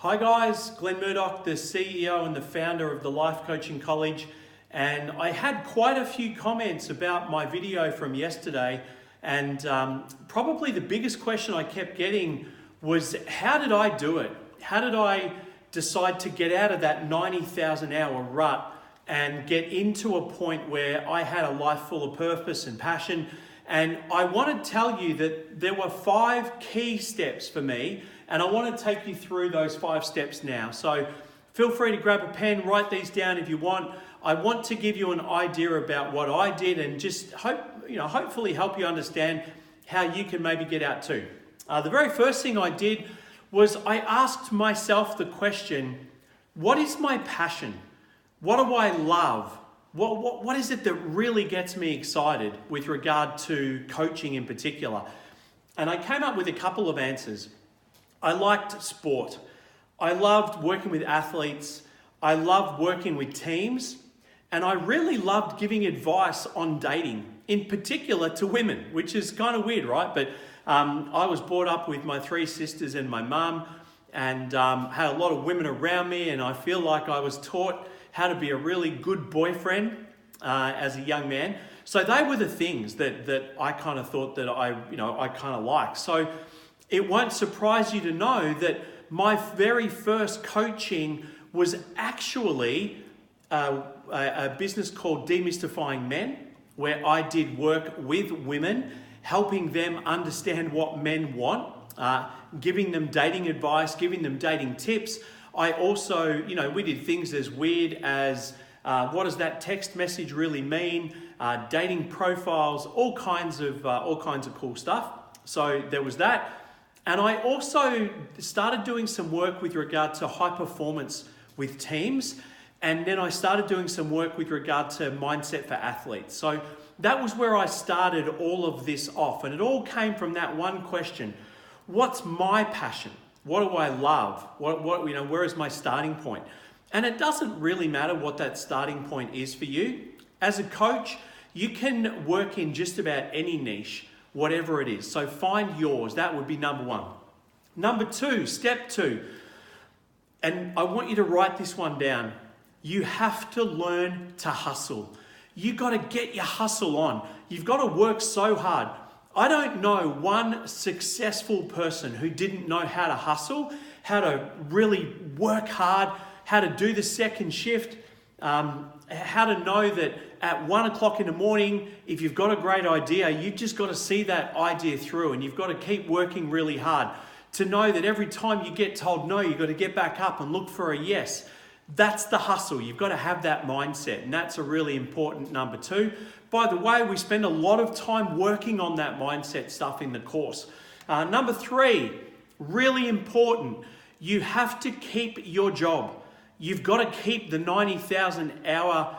Hi guys, Glenn Murdoch, the CEO and the founder of the Life Coaching College, and I had quite a few comments about my video from yesterday, and probably the biggest question I kept getting was, how did I do it? How did I decide to get out of that 90,000 hour rut and get into a point where I had a life full of purpose and passion? And I want to tell you that there were 5 key steps for me, and I want to take you through those 5 steps now. So feel free to grab a pen, write these down if you want. I want to give you an idea about what I did and just hopefully help you understand how you can maybe get out too. The very first thing I did was I asked myself the question, what is my passion? What do I love? What is it that really gets me excited with regard to coaching in particular? And I came up with a couple of answers. I liked sport. I loved working with athletes. I loved working with teams. And I really loved giving advice on dating, in particular to women, which is kind of weird, right? But I was brought up with my 3 sisters and my mum, and had a lot of women around me, and I feel like I was taught how to be a really good boyfriend as a young man. So they were the things that I kind of thought that I kind of liked. So it won't surprise you to know that my very first coaching was actually a business called Demystifying Men, where I did work with women, helping them understand what men want, giving them dating advice, giving them dating tips. I also, we did things as weird as what does that text message really mean, dating profiles, all kinds of cool stuff. So there was that. And I also started doing some work with regard to high performance with teams. And then I started doing some work with regard to mindset for athletes. So that was where I started all of this off. And it all came from that one question: what's my passion? What do I love? Where is my starting point? And it doesn't really matter what that starting point is for you. As a coach, you can work in just about any niche, whatever it is. So find yours. That would be number 1. Number 2, step 2, and I want you to write this one down. You have to learn to hustle. You got to get your hustle on. You've got to work so hard. I don't know one successful person who didn't know how to hustle, how to really work hard, how to do the second shift, how to know that at 1 o'clock in the morning, if you've got a great idea, you've just got to see that idea through, and you've got to keep working really hard to know that every time you get told no, you've got to get back up and look for a yes. That's the hustle. You've got to have that mindset, and that's a really important number 2. By the way, we spend a lot of time working on that mindset stuff in the course. Number 3, really important, you have to keep your job. You've got to keep the 90,000 hour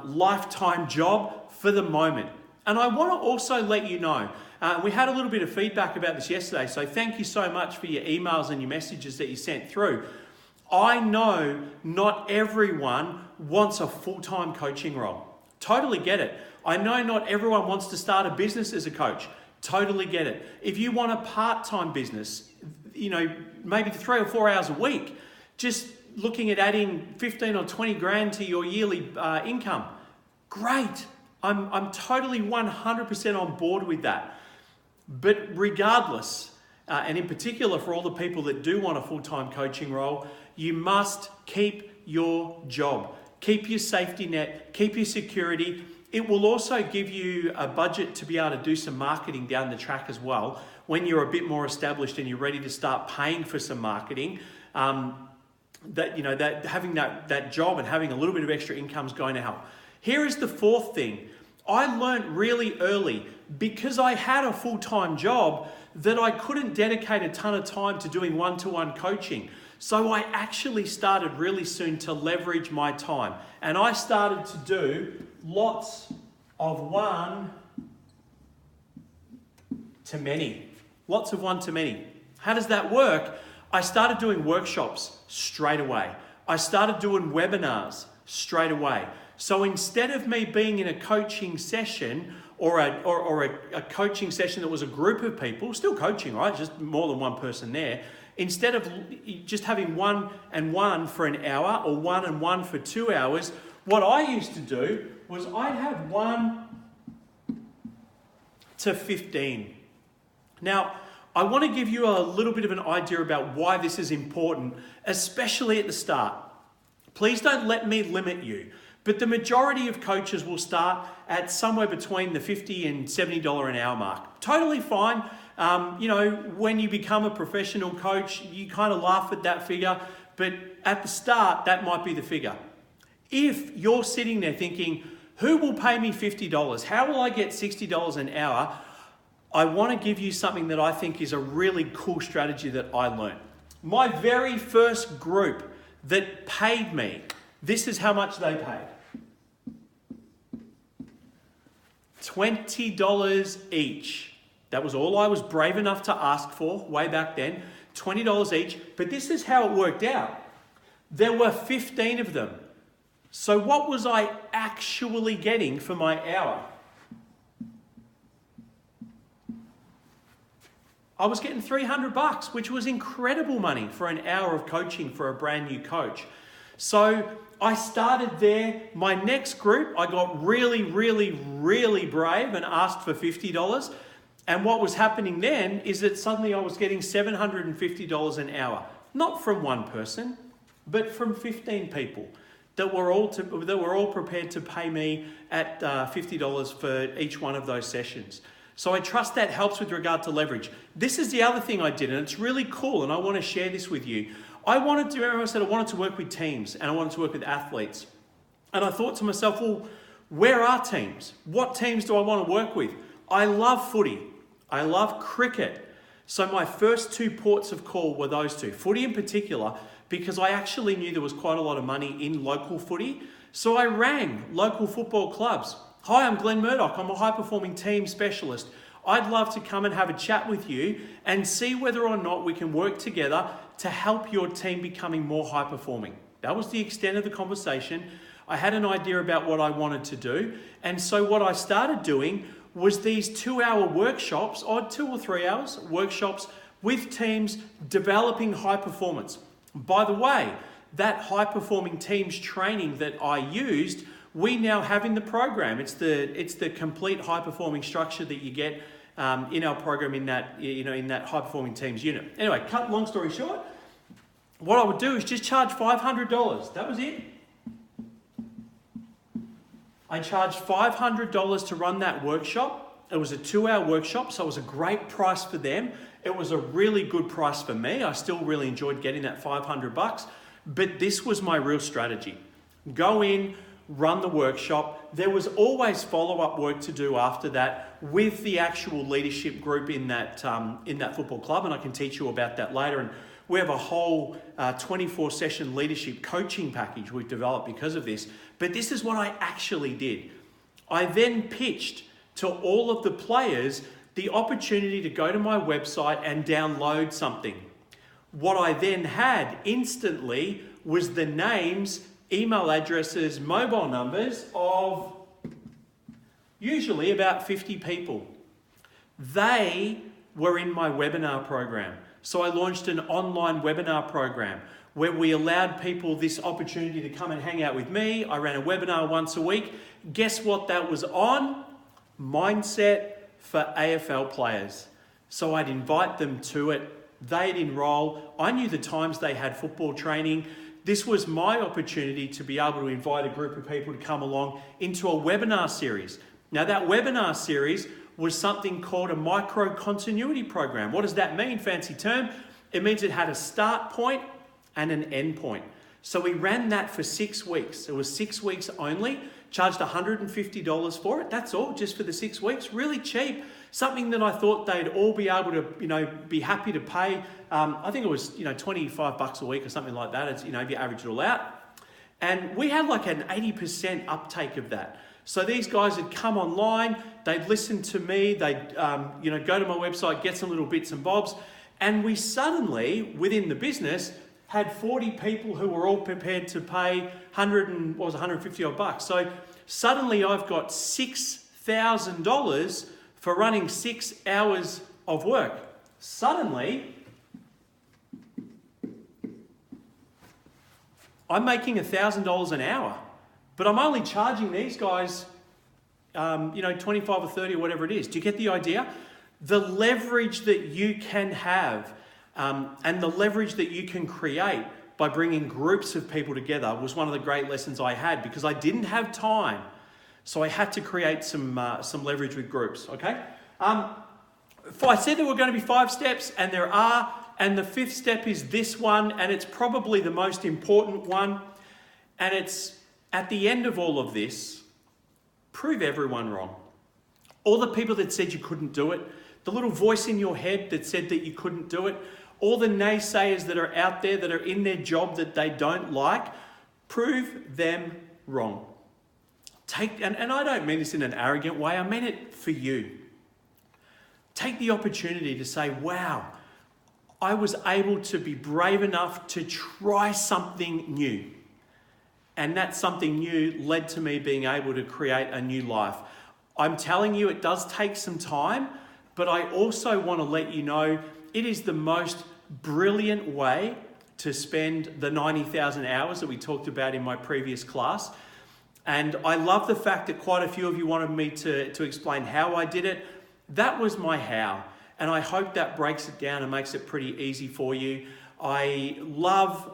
lifetime job for the moment. And I want to also let you know, we had a little bit of feedback about this yesterday, so thank you so much for your emails and your messages that you sent through. I know not everyone wants a full-time coaching role. Totally get it. I know not everyone wants to start a business as a coach. Totally get it. If you want a part-time business, maybe 3 or 4 hours a week, just looking at adding 15 or 20 grand to your yearly income, great. I'm totally 100% on board with that. But regardless, and in particular for all the people that do want a full-time coaching role, you must keep your job. Keep your safety net, keep your security. It will also give you a budget to be able to do some marketing down the track as well. When you're a bit more established and you're ready to start paying for some marketing, that having that job and having a little bit of extra income is going to help. Here is the 4th thing. I learned really early, because I had a full-time job, that I couldn't dedicate a ton of time to doing one-to-one coaching. So I actually started really soon to leverage my time. And I started to do lots of one-to-many. Lots of one-to-many. How does that work? I started doing workshops straight away. I started doing webinars straight away. So instead of me being in a coaching session, or a coaching session that was a group of people, still coaching, right? Just more than one person there. Instead of just having one and one for an hour or one and one for 2 hours, what I used to do was I'd have 1 to 15. Now, I want to give you a little bit of an idea about why this is important, especially at the start. Please don't let me limit you, but the majority of coaches will start at somewhere between the $50 and $70 an hour mark. Totally fine. When you become a professional coach, you kind of laugh at that figure, but at the start, that might be the figure. If you're sitting there thinking, who will pay me $50? How will I get $60 an hour? I want to give you something that I think is a really cool strategy that I learned. My very first group that paid me, this is how much they paid. $20 each. That was all I was brave enough to ask for way back then, $20 each. But this is how it worked out. There were 15 of them. So what was I actually getting for my hour? I was getting $300, which was incredible money for an hour of coaching for a brand new coach. So I started there. My next group, I got really, really, really brave and asked for $50. And what was happening then is that suddenly I was getting $750 an hour. Not from one person, but from 15 people that were all prepared to pay me at $50 for each one of those sessions. So I trust that helps with regard to leverage. This is the other thing I did, and it's really cool, and I want to share this with you. Remember I said I wanted to work with teams, and I wanted to work with athletes. And I thought to myself, well, where are teams? What teams do I want to work with? I love footy. I love cricket. So my first 2 ports of call were those two. Footy in particular, because I actually knew there was quite a lot of money in local footy. So I rang local football clubs. Hi, I'm Glenn Murdoch. I'm a high-performing team specialist. I'd love to come and have a chat with you and see whether or not we can work together to help your team becoming more high-performing. That was the extent of the conversation. I had an idea about what I wanted to do. And so what I started doing was these 2-hour workshops, or 2 or 3 hours workshops with teams developing high performance. By the way, that high-performing teams training that I used, we now have in the program. It's the complete high-performing structure that you get in our program in that high-performing teams unit. Anyway, cut long story short, what I would do is just charge $500. That was it. I charged $500 to run that workshop. It was a 2-hour workshop, so it was a great price for them. It was a really good price for me. I still really enjoyed getting that $500, but this was my real strategy. Go in, run the workshop. There was always follow-up work to do after that with the actual leadership group in that football club, and I can teach you about that later. And we have a whole 24-session leadership coaching package we've developed because of this. But this is what I actually did. I then pitched to all of the players the opportunity to go to my website and download something. What I then had instantly was the names, email addresses, mobile numbers of usually about 50 people. They were in my webinar program. So I launched an online webinar program where we allowed people this opportunity to come and hang out with me. I ran a webinar once a week. Guess what that was on? Mindset for AFL players. So I'd invite them to it. They'd enroll. I knew the times they had football training. This was my opportunity to be able to invite a group of people to come along into a webinar series. Now that webinar series was something called a micro-continuity program. What does that mean? Fancy term. It means it had a start point and an end point. So we ran that for 6 weeks. It was 6 weeks only, charged $150 for it. That's all, just for the 6 weeks. Really cheap. Something that I thought they'd all be able to, be happy to pay. I think it was, $25 a week or something like that. It's, if you average it all out. And we had like an 80% uptake of that. So these guys had come online, they'd listen to me, they'd go to my website, get some little bits and bobs, and we suddenly, within the business, had 40 people who were all prepared to pay $150 odd bucks. So suddenly I've got $6,000 for running 6 hours of work. Suddenly, I'm making $1,000 an hour, but I'm only charging these guys, 25 or 30 or whatever it is. Do you get the idea? The leverage that you can have and the leverage that you can create by bringing groups of people together was one of the great lessons I had, because I didn't have time. So I had to create some leverage with groups, okay? I said there were going to be 5 steps, and there are, and the 5th step is this one, and it's probably the most important one. And it's at the end of all of this, prove everyone wrong. All the people that said you couldn't do it, the little voice in your head that said that you couldn't do it, all the naysayers that are out there that are in their job that they don't like, prove them wrong. And I don't mean this in an arrogant way, I mean it for you. Take the opportunity to say, wow, I was able to be brave enough to try something new. And that something new led to me being able to create a new life. I'm telling you, it does take some time, but I also want to let you know it is the most brilliant way to spend the 90,000 hours that we talked about in my previous class. And I love the fact that quite a few of you wanted me to explain how I did it. That was my how. And I hope that breaks it down and makes it pretty easy for you. I love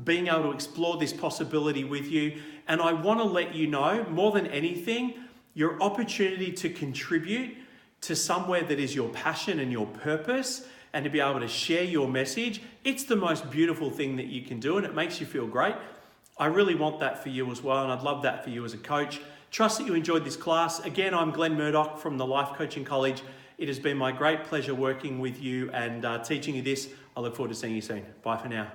being able to explore this possibility with you. And I want to let you know, more than anything, your opportunity to contribute to somewhere that is your passion and your purpose, and to be able to share your message, it's the most beautiful thing that you can do, and it makes you feel great. I really want that for you as well, and I'd love that for you as a coach. Trust that you enjoyed this class. Again, I'm Glenn Murdoch from the Life Coaching College. It has been my great pleasure working with you and teaching you this. I look forward to seeing you soon. Bye for now.